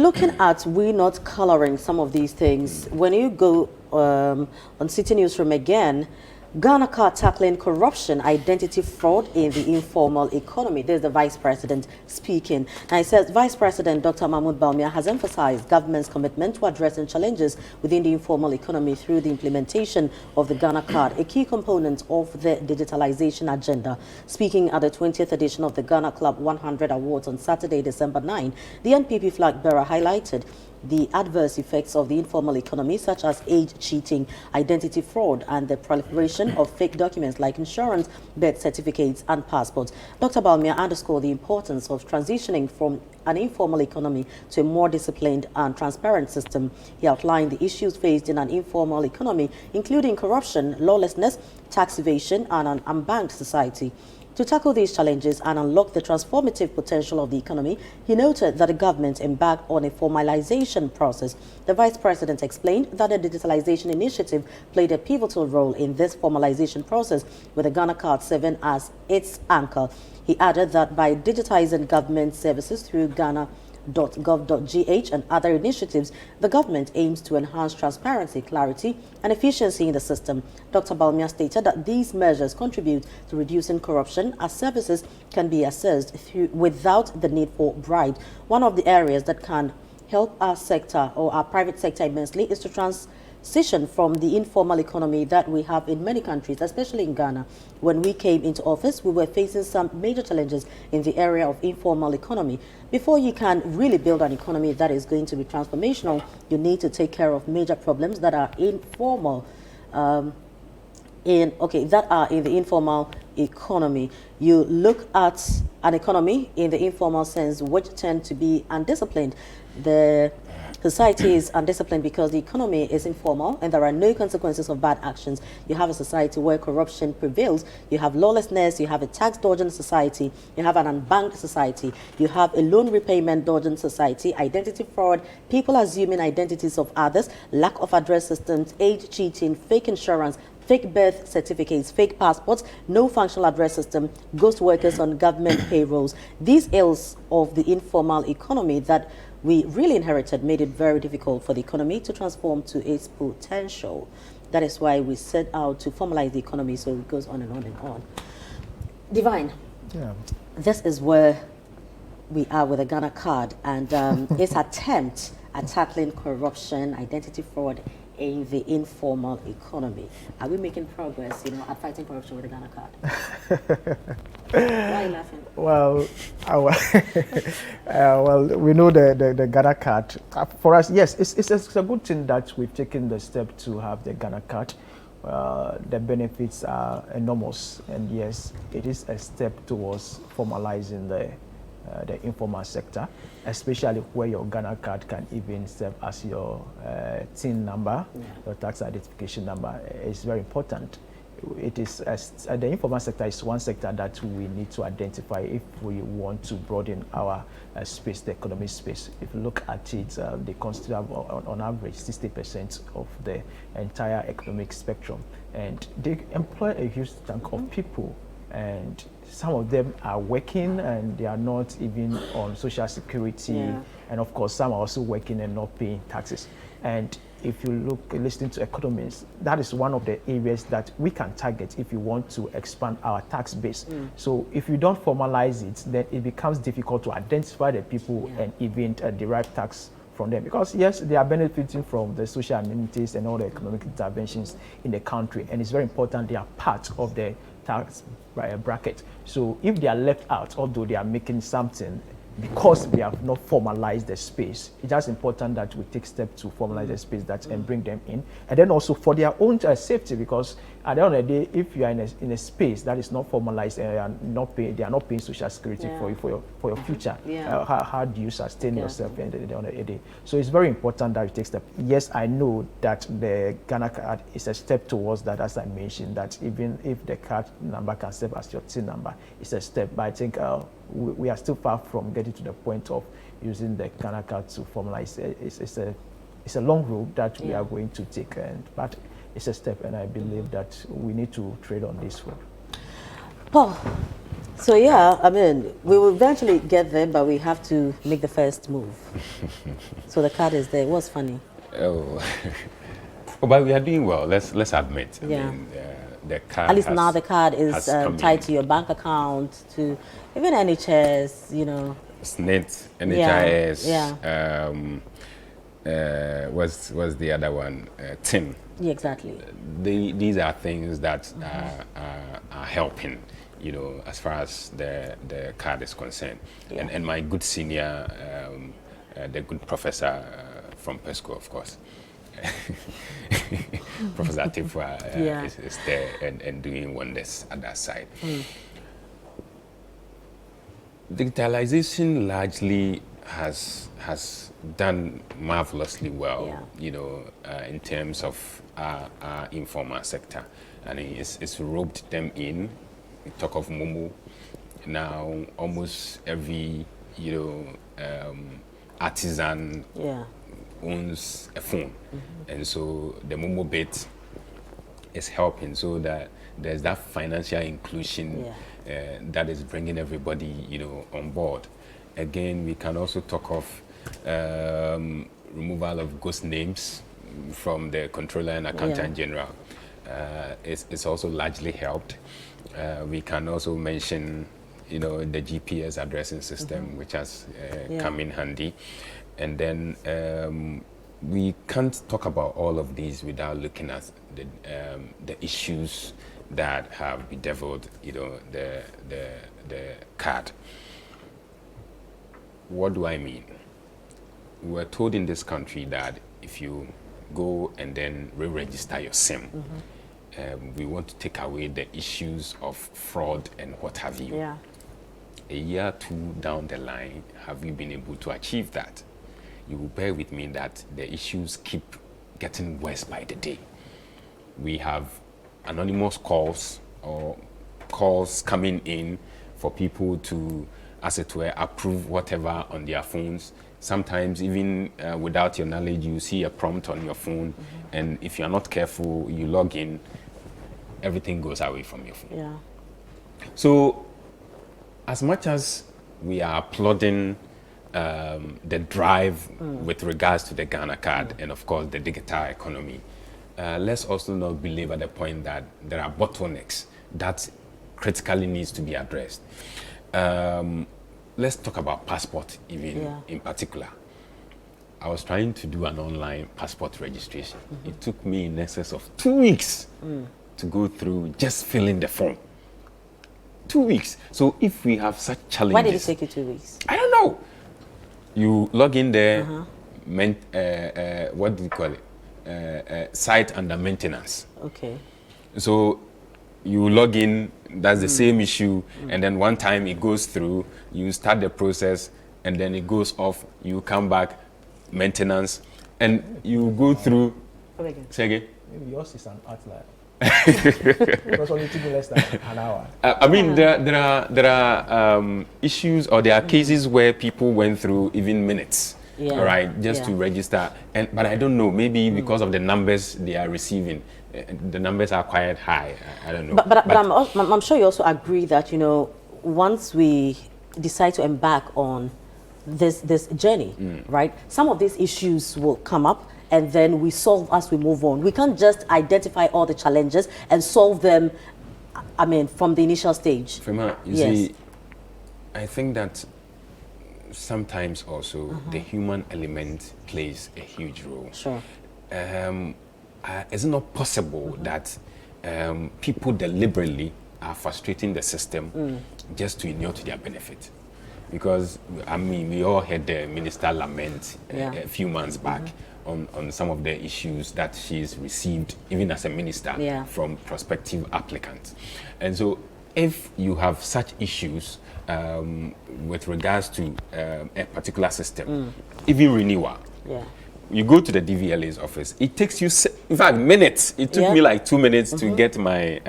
looking at we not coloring some of these things, when you go on Citi Newsroom again, Ghana card tackling corruption, identity fraud in the informal economy. There's the Vice President speaking. Now he says Vice President Dr. Mahmoud Bawumia has emphasized government's commitment to addressing challenges within the informal economy through the implementation of the Ghana card, a key component of the digitalization agenda. Speaking at the 20th edition of the Ghana Club 100 Awards on Saturday, December 9, the NPP flag bearer highlighted the adverse effects of the informal economy, such as age cheating, identity fraud, and the proliferation of fake documents like insurance, birth certificates, and passports. Dr. Bawumia underscored the importance of transitioning from an informal economy to a more disciplined and transparent system. He outlined the issues faced in an informal economy, including corruption, lawlessness, tax evasion, and an unbanked society. To tackle these challenges and unlock the transformative potential of the economy, he noted that the government embarked on a formalization process. The Vice President explained that the digitalization initiative played a pivotal role in this formalization process, with the Ghana card serving as its anchor. He added that by digitizing government services through Ghana.gov.gh and other initiatives, the government aims to enhance transparency, clarity, and efficiency in the system. Dr. Bawumia stated that these measures contribute to reducing corruption, as services can be assessed without the need for bribes. One of the areas that can help our sector or our private sector immensely is to transition from the informal economy that we have in many countries, especially in Ghana. When we came into office, we were facing some major challenges in the area of informal economy. Before you can really build an economy that is going to be transformational, you need to take care of major problems that are informal, in the informal economy. You look at an economy in the informal sense, which tend to be undisciplined. The society is undisciplined because the economy is informal and there are no consequences of bad actions. You have a society where corruption prevails. You have lawlessness. You have a tax dodging society. You have an unbanked society. You have a loan repayment dodging society, identity fraud, people assuming identities of others, lack of address systems, age cheating, fake insurance, fake birth certificates, fake passports, no functional address system, ghost workers on government payrolls. These ills of the informal economy that we really inherited made it very difficult for the economy to transform to its potential. That is why we set out to formalize the economy, so it goes on and on and on. Divine, this is where we are with the Ghana card and its attempt at tackling corruption, identity fraud in the informal economy. Are we making progress, at fighting corruption with the Ghana card? Why are you laughing? Well, we know the Ghana card. For us, yes, it's a good thing that we've taken the step to have the Ghana card. The benefits are enormous, and yes, it is a step towards formalizing the informal sector, especially where your Ghana card can even serve as your TIN number, your tax identification number. It's very important. It is the informal sector is one sector that we need to identify if we want to broaden our space, the economic space. If you look at it, they constitute on average 60% of the entire economic spectrum, and they employ a huge chunk of people. And some of them are working and they are not even on social security. And of course, some are also working and not paying taxes. And if you listen to economists, that is one of the areas that we can target if you want to expand our tax base. So if you don't formalize it, then it becomes difficult to identify the people and even derive tax from them, because yes, they are benefiting from the social amenities and all the economic interventions in the country, and it's very important they are part of the tax bracket. So if they are left out, although they are making something, because we have not formalized the space, it's just important that we take steps to formalize the space and bring them in, and then also for their own safety, because at the end of the day, if you are in a space that is not formalized and they are not paying social security for your future, how do you sustain yourself at the end of the day? So it's very important that you take steps. Yes, I know that the Ghana card is a step towards that, as I mentioned, that even if the card number can serve as your TIN number, it's a step. But I think we are still far from getting to the point of using the Ghana card to formalize. It's a long road that we are going to take, but it's a step, and I believe that we need to trade on this road. Paul, So yeah, I mean, we will eventually get there, but we have to make the first move. So the card is there. It was funny. Oh, oh, but we are doing well. Let's admit. I Yeah. mean, the card At least has, now the card is has come tied in. to your bank account, to even NHS, you know. SNIT, Yeah, NHIS. yeah. What's the other one? TIN. Yeah, exactly. These are things that are helping, you know, as far as the card is concerned. Yeah. And my good senior, the good professor from PESCO, of course, Professor Tifwa Yeah. is there and doing wonders at that side. Digitalization largely has done marvelously well, Yeah. you know, in terms of our informal sector, and it's roped them in. We talk of Momo now. Almost every, you know, artisan Yeah. owns a phone, and so the Momo bit is helping, so that there's that financial inclusion that is bringing everybody, you know, on board. Again, we can also talk of removal of ghost names from the controller and accountant general. It's also largely helped. We can also mention, you know, the GPS addressing system, which has come in handy. And then we can't talk about all of these without looking at the issues that have bedeviled, you know, the card. What do I mean? We're told in this country that if you go and then re-register your SIM, we want to take away the issues of fraud and what have you. Yeah. A year or two down the line, have you been able to achieve that? You will bear with me that the issues keep getting worse by the day. We have anonymous calls or calls coming in for people to, as it were, approve whatever on their phones. Sometimes even without your knowledge, you see a prompt on your phone, and if you're not careful, you log in, everything goes away from your phone. Yeah. So, as much as we are applauding the drive with regards to the Ghana card and, of course, the digital economy, let's also not belabor the point that there are bottlenecks that critically needs to be addressed. Let's talk about passport even in particular. I was trying to do an online passport registration. It took me in excess of 2 weeks to go through just filling the form. 2 weeks. So if we have such challenges... Why did it take you 2 weeks? I don't know. You log in there, what do you call it? Site under maintenance. Okay. So you log in, that's the same issue, and then one time it goes through, you start the process, and then it goes off, you come back, maintenance, and you go through... Come again. Say again? Maybe yours is an outlier. Because only took me less than an hour. I mean, there are issues, or there are cases where people went through even minutes, Yeah. right, just to register. But I don't know, maybe because of the numbers they are receiving, the numbers are quite high. I don't know. But I'm sure you also agree that, you know, once we decide to embark on this journey, right, some of these issues will come up, and then we solve as we move on. We can't just identify all the challenges and solve them, I mean, from the initial stage. Fema, you see, I think that sometimes also the human element plays a huge role. Sure. Is it not possible that people deliberately are frustrating the system just to inure to their benefit? Because, I mean, we all heard the minister lament a few months back on some of the issues that she's received, even as a minister, from prospective applicants. And so if you have such issues with regards to a particular system, even renewal, you go to the DVLA's office, it takes you, in fact, minutes. It took me like 2 minutes to get my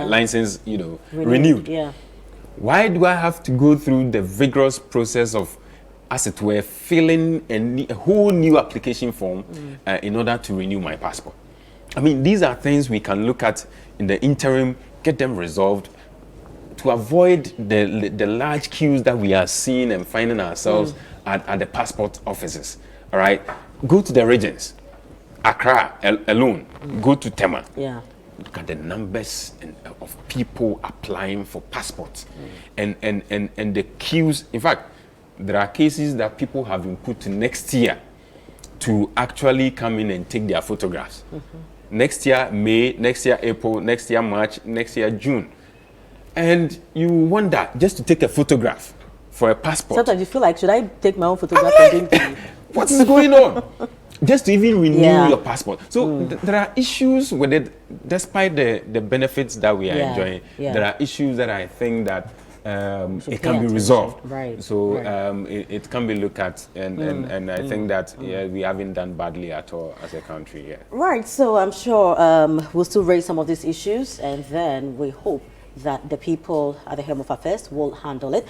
license, you know, renewed. Why do I have to go through the vigorous process of, as it were, filling a whole new application form in order to renew my passport? I mean, these are things we can look at in the interim, get them resolved, to avoid the large queues that we are seeing and finding ourselves at the passport offices, all right, go to the regions. Accra alone, go to Tema. Yeah. Look at the numbers of people applying for passports and the queues. In fact, there are cases that people have been put to next year to actually come in and take their photographs. Next year, May, next year, April, next year, March, next year, June. And you wonder, just to take a photograph for a passport. Sometimes you feel like, should I take my own photograph and bring to you? What is going on? Just to even renew your passport. So there are issues with it, despite the benefits that we are enjoying. There are issues that I think that it can be resolved. Right. So it can be looked at, and I think that we haven't done badly at all as a country yet. Right. So I'm sure we'll still raise some of these issues, and then we hope that the people at the Home of Affairs will handle it.